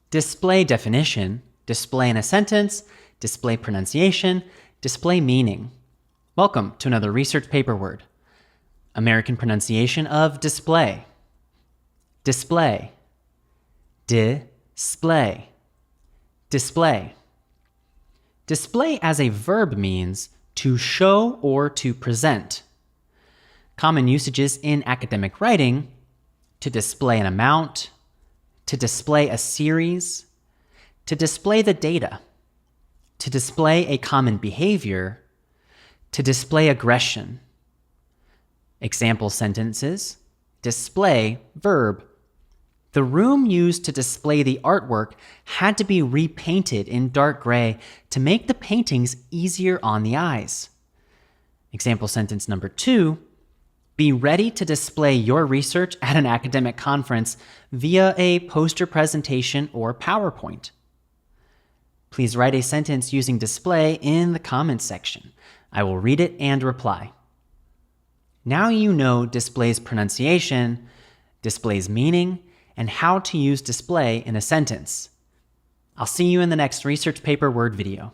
display definition, display in a sentence, display pronunciation, display meaning. Welcome to another research paper word. American pronunciation of display. Display. Display. Display. Display as a verb means to show or to present. Common usages in academic writing: to display an amount, to display a series, to display the data, to display a common behavior, to display aggression. Example sentences: display, verb. The room used to display the artwork had to be repainted in dark gray to make the paintings easier on the eyes. Example sentence number 2, be ready to display your research at an academic conference via a poster presentation or PowerPoint. Please write a sentence using display in the comments section. I will read it and reply. Now you know display's pronunciation, display's meaning, and how to use display in a sentence. I'll see you in the next research paper word video.